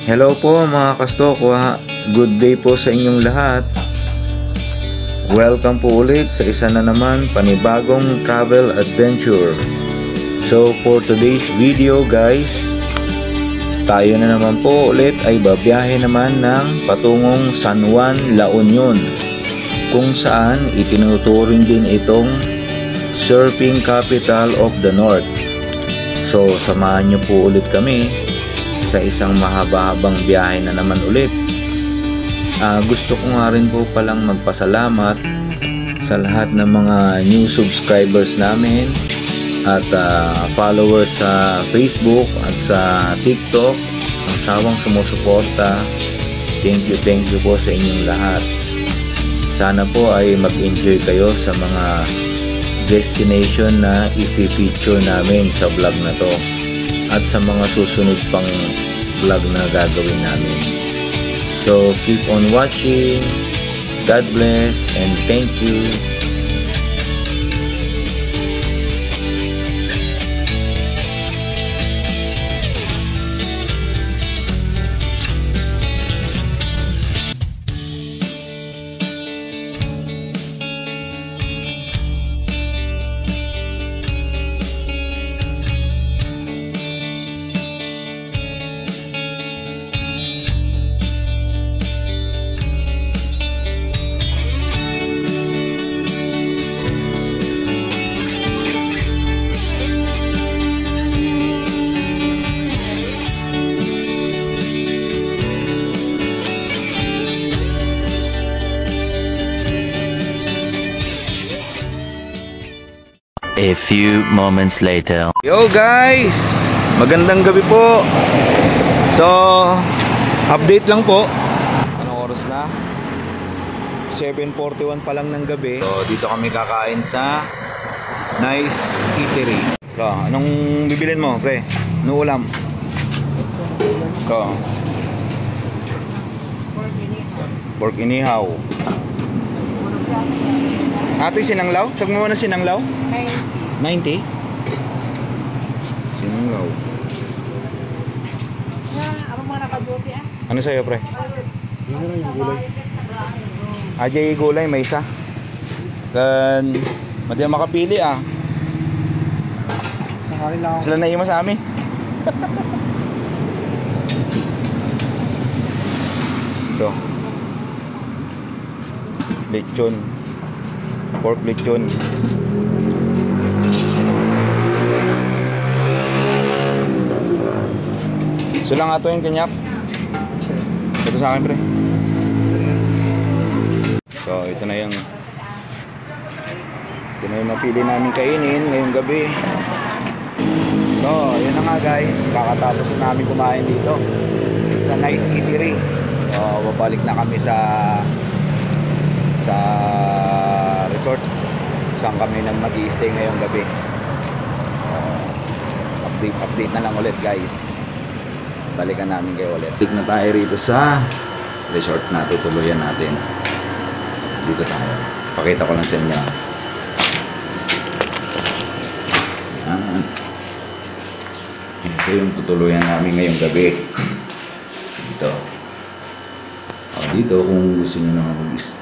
Hello po mga kastokwa, good day po sa inyong lahat. Welcome po ulit sa isa na naman panibagong travel adventure. So for today's video guys, tayo na naman po ulit ay babiyahe naman ng patungong San Juan, La Union, kung saan itinuturing din itong surfing capital of the North. So samahan nyo po ulit kami sa isang mahaba-habang biyahe na naman ulit. Gusto ko nga rin po palang magpasalamat sa lahat ng mga new subscribers namin at followers sa Facebook at sa TikTok, ang sawang sumusuporta. Thank you po sa inyong lahat. Sana po ay mag-enjoy kayo sa mga destination na i-feature namin sa vlog na to at sa mga susunod pang vlog na gagawin namin. So keep on watching. God bless and thank you. A few moments later. Yo guys, magandang gabi po. So, update lang po. Anong oras na? 7:41 pa lang ng gabi. So, dito kami kakain sa Nice Eatery. So, anong bibilin mo, pre? Anong ulam? So, pork inihaw. Ate, sinanglaw? Sag mo na sinanglaw? 90? Sinanglaw. Ano sa'yo, pre? Ajay gulay, may isa. Then, madi makapili ah. Sila na ima sa amin. Ito. Lechon. Pork lechon. So lang ato yung kanyak. Ito sa akin, pre. So ito na yung napili namin kainin ngayong gabi. So yun na nga guys, kakatapos na namin kumain dito sa Nice Eatery. So babalik na kami sa resort saan kami nang mag-i-stay ngayong gabi. Update na lang ulit guys. Balikan namin kayo ulit. Tik na tayo rito sa resort na tutuluyan natin. Dito tayo. Pakita ko lang sa inyo. Ito yung tutuluyan namin ngayong gabi. Dito. Dito kung gusto nyo naman mag-is.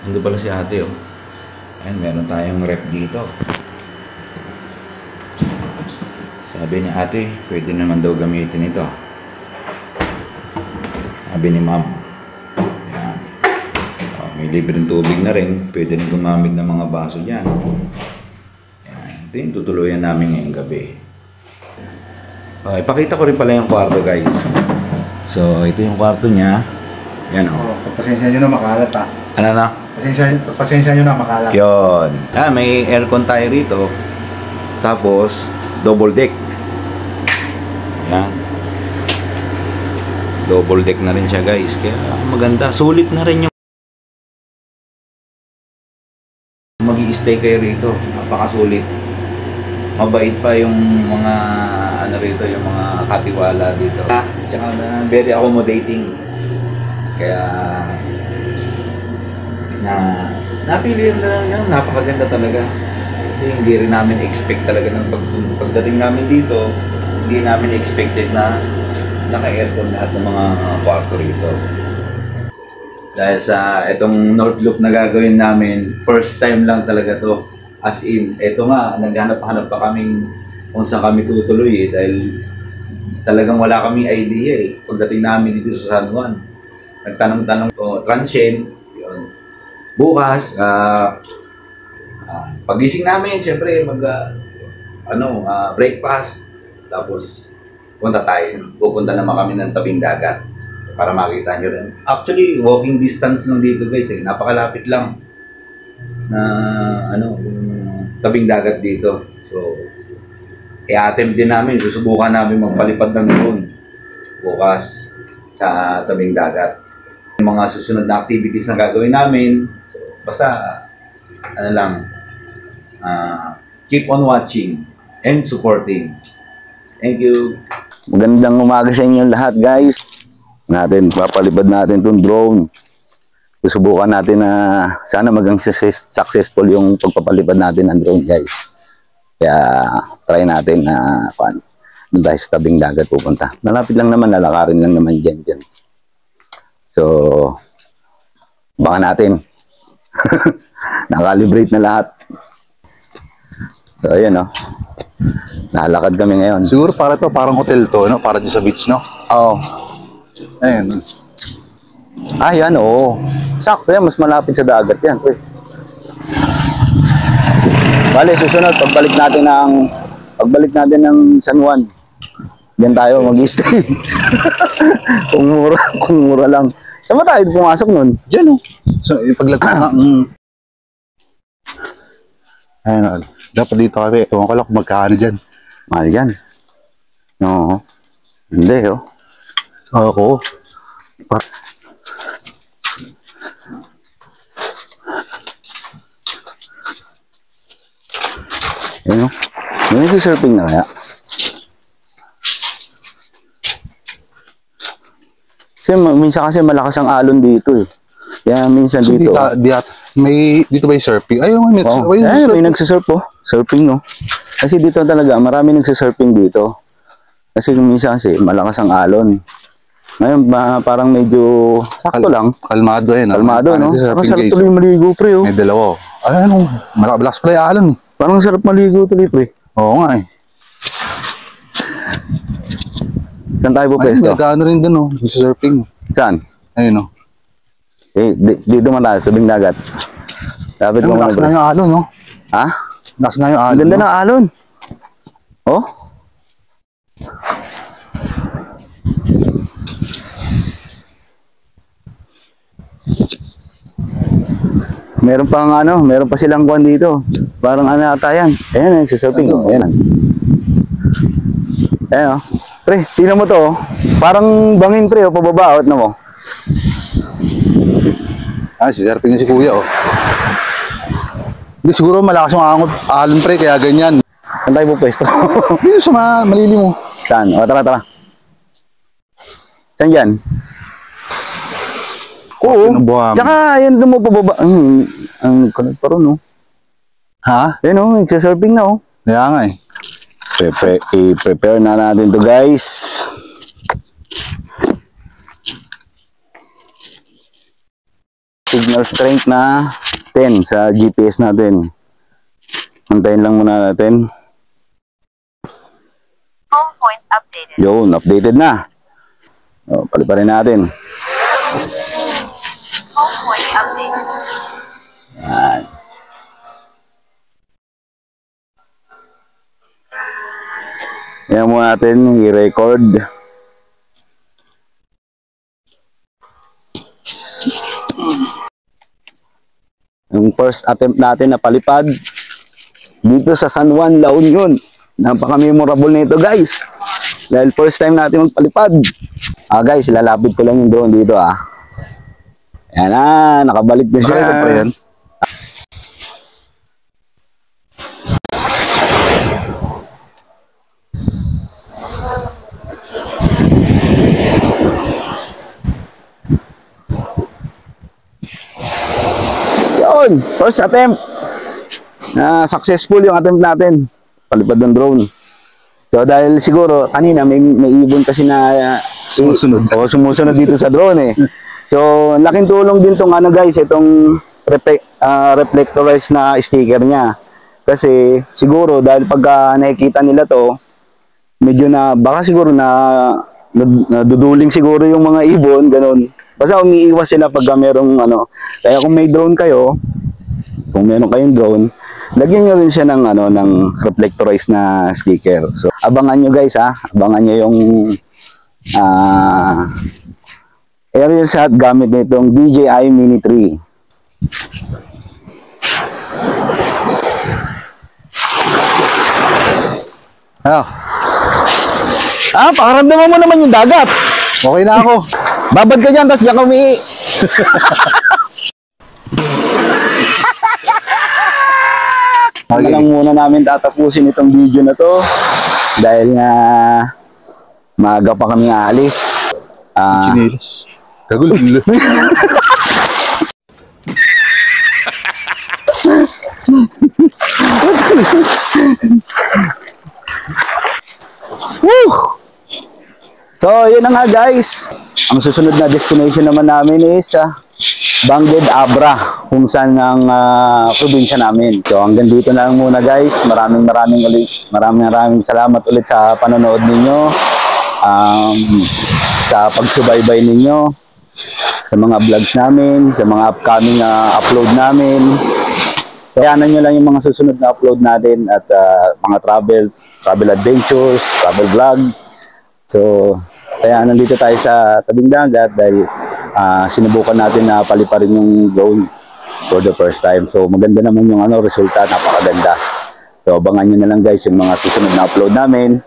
Ando pala si ate oh. Ayan, meron tayong rep dito. Sabi ni ate, pwede naman daw gamitin ito. Sabi ni ma'am. Ayan. May libreng tubig na rin. Pwede rin gumamit ng mga baso dyan. Ayan. Ito yung tutuluyan namin ngayong gabi. Okay, pakita ko rin pala yung kwarto guys. So, ito yung kwarto niya. Yan o. Pasensya nyo na makalat ah. Ano na? Pasensya nyo na makalat. Yun. May aircon tayo rito. Tapos, double deck. Yan. Double deck na rin siya guys. Kaya maganda. Sulit na rin yung mag-i-stay kayo rito. Napakasulit. Mabait pa yung mga ano rito, yung mga katiwala dito. Tsaka very accommodating. Kaya napili na lang yan. Napakaganda talaga. Kasi hindi rin namin expect talaga ng pagdating namin dito, hindi namin expected na naka-aircon lahat ng mga kwarto rito. Dahil sa itong North Loop na gagawin namin, first time lang talaga to. As in, eto nga, naghanap-hanap pa kaming kung saan kami tutuloy dahil talagang wala kaming idea pagdating namin dito sa San Juan. Nagtanong-tanong ko, transient, yun. Bukas, pagising namin, siyempre, breakfast, tapos pupunta naman kami ng tabing dagat. So, para makita nyo rin. Actually, walking distance lang dito guys napakalapit lang na tabing dagat dito. So, i-attempt din namin, susubukan namin magpalipad ng drone bukas sa tabing dagat. Yung mga susunod na activities na gagawin namin, so, basta, keep on watching and supporting. Thank you. Magandang umaga sa inyo lahat, guys. Papalipad natin itong drone. Susubukan natin na sana magang successful yung pagpapalipad natin ng drone, guys. Kaya try natin na doon tayo sa tabing dagat pupunta. Malapit lang naman, lalakarin lang naman dyan. So, baka natin. Nakalibrate na lahat. So, ayan o. Nakalakad kami ngayon. Siguro parang hotel to, no? Para di sa beach, no? Oo. Ayun. Yan, oo. Sakto yan, mas malapit sa dagat yan. Bale, susunod, pagbalik natin ng San Juan. Diyan tayo mag-stay. kung mura lang. Saan ba tayo pumasok nun? Diyan, no? So, ipaglagpas na. Ayun, no? Dapat dito kami. Ewan ko lang kung magkano dyan. Mahal yan. Oo. Hindi, oh. Oo. Ayun, oh. May nag-surfing na kaya? Minsan kasi malakas ang alon dito eh. Kaya minsan So, dito. dito ba yung surfing? Ayun, May nagsisurf oh. Surfing no. Kasi dito talaga, marami nagsisurfing dito. Kasi minsan kasi malakas ang alon. Ngayon, parang medyo sakto lang. Kalmado eh. Kalmado, no? Parang sarap tuloy maligo, pre, oh. May dalawa. Ayun, malakas pala yung alon eh. Parang sarap maligo tuloy, pre. Oo nga eh. Saan tayo po pwesto? Nagkano rin dun, oh. Surfing. Saan? Ayun, oh. Dito mataas, tabing dagat. Dapat mo Lakas nga yung alon, no? Ha? Lakas nga yung alon. Ang ganda ng alon. Oh? Meron pa silang kuwan dito. Parang ata yan. Ayan, surfing. Ayan. Ayan, oh. Pre, tingnan mo to, oh. Parang bangin, pre, oh, pababa, out na mo. Si surfing si kuya, oh. Hindi, siguro malakas yung alon, pre, kaya ganyan. Saan tayo po pwesto? Dito sa malili mo. Saan? O, tara. Saan dyan? Oo. Tsaka, yan doon mo pababa. Ang kalat pa rin, oh. Ha? Yan, oh, nagsasurfing na, oh. Kaya nga, eh. I-prepare na natin to, guys. Signal strength na 10 sa GPS natin. Antayin lang muna natin. Home point updated. Yun, updated na. O, paliparin natin. Home point updated. Yan. Yan muna natin i-record. Yung first attempt natin na palipad dito sa San Juan, La Union. Napaka-memorable nito, guys. Dahil first time natin magpalipad. Guys, lalapit ko lang yung drone dito, Yan na, nakabalik na siya. Nakarecord pa yan? Yun, first attempt. successful yung attempt natin. Palipad ng drone. So dahil siguro kanina may ibon kasi na Sumusunod. sumusunod dito sa drone eh. So laking tulong din tong ano guys, itong reflectorized na sticker niya. Kasi siguro dahil pagka nakikita nila to, medyo na baka siguro naduduling siguro yung mga ibon, ganun. Basta umiiwas sila pagka merong ano. Kaya kung may drone kayo, kung meron kayong drone, lagyan nyo rin siya ng reflectorized na sticker. So abangan nyo guys ha, abangan nyo yung aerial shot gamit nitong DJI Mini 3. Pakaramdaman mo naman yung dagat. Okay na ako. Babad ka dyan, tapos diyan ka umihi. Okay. Lang muna namin tatapusin itong video na to. Dahil nga maaga pa kami aalis. Chinilas. Kagul. Woo! So, yun na nga guys. Ang susunod na destination naman namin is Bangged Abra, kung saan ang probinsya namin. So, hanggang dito na lang muna guys. Maraming salamat ulit sa panonood ninyo. Sa pagsubaybay ninyo. Sa mga vlogs namin, sa mga upcoming upload namin. Kayanan nyo lang yung mga susunod na upload natin at mga travel adventures, travel vlog. So, kaya nandito tayo sa tabing dagat dahil sinubukan natin na paliparin yung drone for the first time. So, maganda naman yung resulta, napakaganda. So, abangan nyo na lang guys yung mga susunod na upload namin.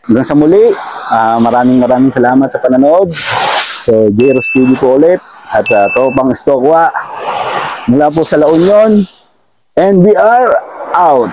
Hanggang sa muli, maraming salamat sa panonood. So, Jairos TV po ulit at Tropang Stokwa mula po sa La Union. And we are out.